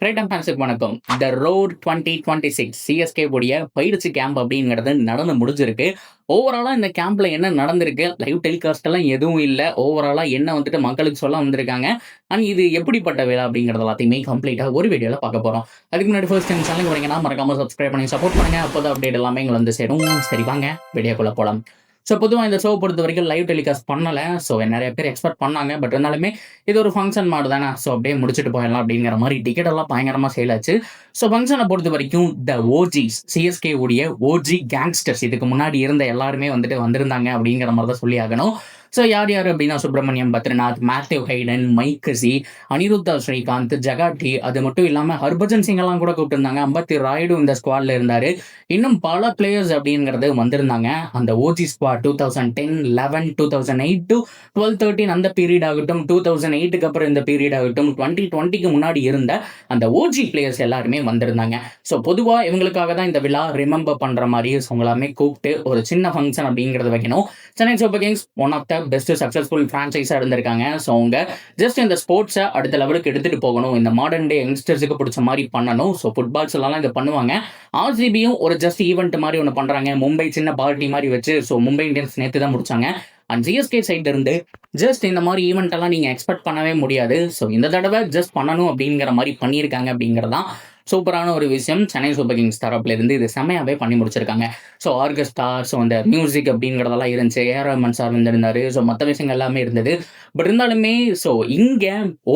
கிரேட்டம் ஃபேன்ஸுக்கு வணக்கம். The road 2026 CSK உடைய பயிற்சி கேம்ப் அப்படிங்கிறது நடந்து முடிஞ்சிருக்கு. ஓவராலா இந்த கேம்ப்ல என்ன நடந்திருக்கு? லைவ் டெலிகாஸ்ட் எல்லாம் எதுவும் இல்ல. ஓவராலா என்ன வந்துட்டு மக்களுக்கு சொல்ல வந்திருக்காங்க. அண்ட் இது எப்படிப்பட்ட விழா அப்படிங்கிறது எல்லாத்தையுமே கம்ப்ளீட்டா ஒரு வீடியோல பார்க்க போறோம். அதுக்கு முன்னாடி ஃபர்ஸ்ட் டைம் சேனலுக்கு வரீங்கன்னா மறக்காம சப்ஸ்கிரைப் பண்ணி சப்போர்ட் பண்ணுங்க. அப்போதான் அப்டேட் எல்லாமே எங்களை வந்து சேரும். சரி வாங்க வீடியோக்குள்ள போலாம். ஸோ பொதுவா இந்த ஷோவ பொறுத்தவரைக்கும் லைவ் டெலிகாஸ்ட் பண்ணல. ஸோ நெறைய பேர் எக்ஸ்பெக்ட் பண்ணாங்க. பட் இருந்தாலுமே இது ஒரு ஃபங்ஷன் மாரி தானே. ஸோ அப்படியே முடிச்சுட்டு போயிடலாம் அப்படிங்கிற மாரி டிக்கெட் எல்லாம் பயங்கரமா சேல் ஆச்சு. ஸோ ஃபங்ஷனை பொறுத்த வரைக்கும் த ஓஜிஸ் சிஎஸ்கே உடைய ஓஜி கேங்ஸ்டர்ஸ் இதுக்கு முன்னாடி இருந்த எல்லாருமே வந்துட்டு வந்திருந்தாங்க அப்படிங்கிற மாதிரி தான் சொல்லி ஆகணும். ஸோ யார் யார் அப்படின்னா சுப்பிரமணியம் பத்ரிநாத், மேத்யூ ஹைடன், மைக்கசி, அனிருத்தா ஸ்ரீகாந்த், ஜகாட்டி, அது மட்டும் இல்லாமல் ஹர்பஜன் சிங் எல்லாம் கூட கூப்பிட்டுருந்தாங்க. அம்பத்தி ராயுடு இந்த ஸ்குவாட்ல இருந்தாரு. இன்னும் பல பிளேயர்ஸ் அப்படிங்கிறது வந்திருந்தாங்க. அந்த ஓஜி ஸ்குவாட் 2010, 11, 2008 to 12, 13 அந்த பீரியட் ஆகட்டும், 2008க்கு அப்புறம் இந்த பீரியட் ஆகட்டும், 2020க்கு முன்னாடி இருந்த அந்த ஓஜி பிளேயர்ஸ் எல்லாருமே வந்திருந்தாங்க. ஸோ பொதுவாக இவங்களுக்காக தான் இந்த விழா ரிமெம்பர் பண்ற மாதிரி உங்களாமே கூப்பிட்டு ஒரு சின்ன ஃபங்க்ஷன் அப்படிங்கிறது வைக்கணும். Chennai super kings one of the best successful ஃப்ரான்ச்சைஸாக இருந்திருக்காங்க. ஸோ அவங்க ஜஸ்ட் இந்த ஸ்போர்ட்ஸை அடுத்த லெவலுக்கு எடுத்துட்டு போகணும். இந்த மாடர்ன் டே யங்ஸ்டர்ஸுக்கு பிடிச்ச மாதிரி பண்ணணும். ஸோ ஃபுட்பால்ஸ் எல்லாம் இதை பண்ணுவாங்க. ஆர்சிபியும் ஒரு ஜஸ்ட் ஈவெண்ட் மாதிரி ஒன்று பண்றாங்க. மும்பை சின்ன பார்ட்டி மாதிரி வச்சு. ஸோ மும்பை இந்தியன்ஸ் நேற்று தான் முடிச்சாங்க. அண்ட் சிஎஸ்கே சைட்ல இருந்து ஜஸ்ட் இந்த மாதிரி ஈவெண்ட் எல்லாம் நீங்க எக்ஸ்பெக்ட் பண்ணவே முடியாது. ஸோ இந்த தடவை ஜஸ்ட் பண்ணணும் அப்படிங்கிற மாதிரி பண்ணியிருக்காங்க அப்படிங்கிறதான் சூப்பரான ஒரு விஷயம். சென்னை சூப்பர் கிங்ஸ் தரப்புல இருந்து இது செம்மையாவே பண்ணி முடிச்சிருக்காங்க. ஸோ ஆர்கெஸ்ட்ரா, ஸோ அந்த மியூசிக் அப்படிங்கிறதெல்லாம் இருந்துச்சு. ஏஆர் ரஹ்மான் சார் வந்திருந்தாரு. ஸோ மற்ற விஷயங்கள் எல்லாமே இருந்தது. பட் இருந்தாலுமே ஸோ இங்க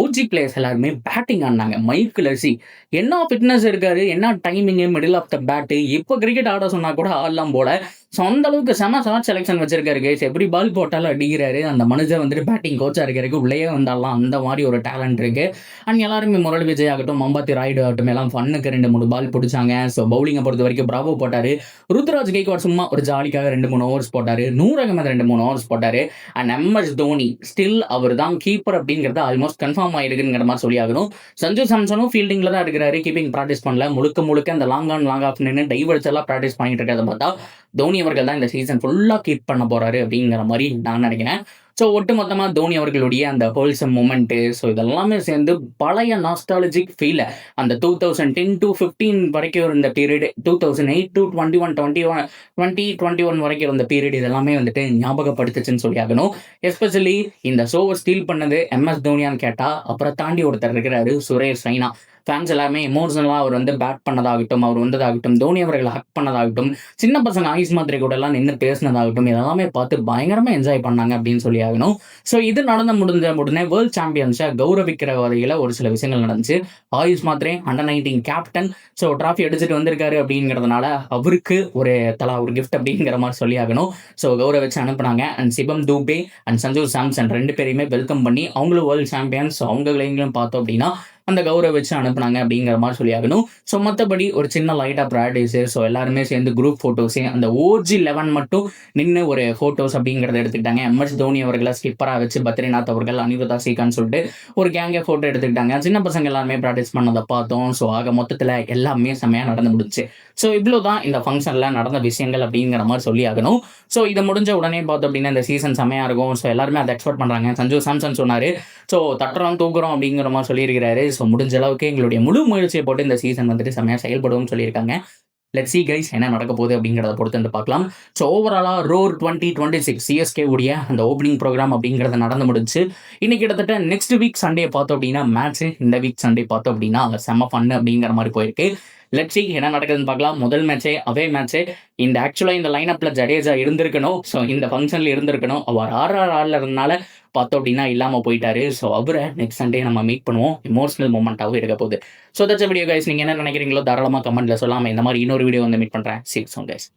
ஓஜி பிளேயர்ஸ் எல்லாருமே பேட்டிங் ஆடினாங்க. மைக் லசி என்ன ஃபிட்னஸ் இருக்காரு, என்ன timing, middle of the bat. இப்போ கிரிக்கெட் ஆட சொன்னா கூட ஆடலாம் போல. ஸோ அந்த அளவுக்கு செம செலெக்ஷன் வச்சிருக்காரு கைஸ். எப்படி பால் போட்டாலும் அடிக்கிறாரு. அந்த மனுஷன் வந்துட்டு பேட்டிங் கோச்சா இருக்கிறதுக்கு உள்ளேயே வந்தாலாம் அந்த மாதிரி ஒரு டேலண்ட் இருக்கு. அண்ட் எல்லாருமே முரளி விஜய் ஆகட்டும், அம்பத்தி ராயுடு ஆகட்டும் எல்லாம் ஃபன்னுக்கு 2-3 பால் பிடிச்சாங்க. ஸோ பவுலிங்கை பொறுத்த வரைக்கும் பிராவோ போட்டாரு. ருத்ராஜ் கெய்க்வாட் சும்மா ஒரு ஜாலிக்காக 2-3 ஓவர்ஸ் போட்டாரு. நூர் அகமது 2-3 ஓவர்ஸ் போட்டாரு. அண்ட் எம்எஸ் தோனி ஸ்டில் அவர் தான் கீப்பர் அப்படிங்கிறது ஆல்மோஸ்ட் கன்ஃபார்ம் ஆயிருக்குங்கிற மாதிரி சொல்லி ஆகணும். சஞ்சு சாம்சனும் ஃபீல்டிங்ல தான் இருக்கிறாரு. கீப்பிங் ப்ராக்டிஸ் பண்ணல. முழுக்க அந்த லாங் ஆன் லாங் ஆஃப் நின்று டைவர்ஸ் எல்லாம் ப்ராக்டிஸ் பண்ணிட்டு இருக்கிறத பார்த்தா தோனி அவர்கள் தான் இந்த சீசன் ஃபுல்லா கீப் பண்ண போறாரு அப்படிங்கிற மாதிரி நான் நினைக்கிறேன். ஸோ ஒட்டுமொத்தமாக தோனி அவர்களுடைய அந்த ஹோல்சம் மூமெண்ட்டு, ஸோ இதெல்லாமே சேர்ந்து பழைய நாஸ்டாலஜிக் ஃபீலை அந்த 2010 to 15 வரைக்கும் இருந்த பீரியட், 2008 to 2021 வரைக்கும் இருந்த பீரியட் இதெல்லாமே வந்துட்டு ஞாபகப்படுத்துச்சுன்னு சொல்லி ஆகணும். எஸ்பெஷலி இந்த ஷோவை ஸ்டீல் பண்ணது எம்எஸ் தோனியான்னு கேட்டால் அப்புறம் தாண்டி ஒருத்தர் இருக்கிறாரு, சுரேஷ் ரெய்னா. ஃபேன்ஸ் எல்லாமே எமோஷனலாக அவர் வந்து பேட் பண்ணதாகட்டும், அவர் வந்ததாகட்டும், தோனி அவர்கள் ஹக் பண்ணதாகட்டும், சின்ன பசங்க ஆயுஷ் மாத்திரை கூட எல்லாம் நின்று பேசினதாகட்டும், இதெல்லாமே பார்த்து பயங்கரமாக என்ஜாய் பண்ணாங்க அப்படின்னு சொல்லி ஆகணும். ஸோ இது முடிஞ்ச உடனே வேர்ல்ட் சாம்பியன்ஸை கௌரவிக்கிற வகையில் ஒரு சில விஷயங்கள் நடந்துச்சு. ஆயுஷ் மாத்திரை அண்டர் 19 கேப்டன், ஸோ டிராஃபி அடிச்சுட்டு வந்திருக்காரு அப்படிங்கிறதுனால அவருக்கு ஒரு தலா ஒரு கிஃப்ட் அப்படிங்கிற மாதிரி சொல்லி ஆகணும். ஸோ கௌரவிச்சு அனுப்புனாங்க. அண்ட் சிவம் தூபே அண்ட் சஞ்சு சாம்சன் 2 பேரையுமே வெல்கம் பண்ணி அவங்களும் வேர்ல்ட் சாம்பியன்ஸ், அவங்களையும் பார்த்தோம் அப்படின்னா அந்த கௌரவ வச்சு அனுப்புனாங்க அப்படிங்கிற மாதிரி சொல்லி ஆகணும். ஸோ மற்றபடி ஒரு சின்ன லைட்டாக ப்ராக்டிஸு, ஸோ எல்லாருமே சேர்ந்து குரூப் ஃபோட்டோஸு, அந்த ஓஜி 11 மட்டும் நின்று ஒரு ஃபோட்டோஸ் அப்படிங்கிறத எடுத்துக்கிட்டாங்க. எம்எஸ் தோனி அவர்களை ஸ்கிப்பராக வச்சு பத்ரிநாத் அவர்கள், அனிருத்தா ஸ்ரீகாந்த் சொல்லிட்டு ஒரு கேங்கே ஃபோட்டோ எடுத்துக்கிட்டாங்க. சின்ன பசங்க எல்லாருமே ப்ராக்டிஸ் பண்ணதை பார்த்தோம். ஸோ ஆக மொத்தத்தில் எல்லாமே செம்மையாக நடந்து முடிச்சு. ஸோ இவ்வளோ தான் இந்த ஃபங்க்ஷனில் நடந்த விஷயங்கள் அப்படிங்கிற மாதிரி சொல்லி ஆகணும். ஸோ இதை முடிஞ்ச உடனே பார்த்தோம் அப்படின்னா இந்த சீசன் செம்மையாக இருக்கும். ஸோ எல்லாருமே அதை எக்ஸ்பெக்ட் பண்ணுறாங்க. சஞ்சு சாம்சன் சொன்னார், ஸோ தட்டுறோம் தூக்குறோம் அப்படிங்கிற மாதிரி சொல்லியிருக்கிறாரு. ஸோ முடிஞ்ச அளவுக்கு எங்களுடைய முழு முயற்சியை போட்டு இந்த சீசன் வந்துட்டு செம்மையாக செயல்படுவோம்னு சொல்லியிருக்காங்க. லெட்ஸ் சீ கைஸ் என்ன நடக்க போகுது அப்படிங்கிறத பொறுத்து வந்து பார்க்கலாம். ஸோ ஓவராலாக ரோர் 2026 சிஎஸ்கே உடைய அந்த ஓப்பனிங் ப்ரோக்ராம் அப்படிங்கிறத நடந்து முடிச்சு. இன்னைக்கு கிட்டத்தட்ட நெக்ஸ்ட் வீக் சண்டே பார்த்தோம் அப்படின்னா மேட்ச்சு, இந்த வீக் சண்டே பார்த்தோம் அப்படின்னா செம்ம ஃபன்னு அப்படிங்கிற மாதிரி போயிருக்கு. லெட்ஸ் சீ என்ன நடக்குதுன்னு பார்க்கலாம். முதல் மேட்சே அவே மேட்ச்சு. இந்த ஆக்சுவலாக இந்த லைனப்பில் ஜடேஜா இருந்திருக்கணும். ஸோ இந்த ஃபங்க்ஷனில் இருந்திருக்கணும். அவர் ஆர்ஆர் இருந்தனால பார்த்தோம் அப்படின்னா இல்லாமல் போயிட்டாரு. ஸோ அவரை நெக்ஸ்ட் சண்டே நம்ம மீட் பண்ணுவோம். எமோஷனல் மூமெண்ட்டாகவும் இருக்க போகுது. So that's video guys. நீங்கள் என்ன நினைக்கிறீங்களோ தாராளமாக கமெண்ட்டில் சொல்லாமல் இந்த மாதிரி இன்னொரு வீடியோ வந்து மீட் பண்ணுறேன். சீ ஸோ கைஸ்.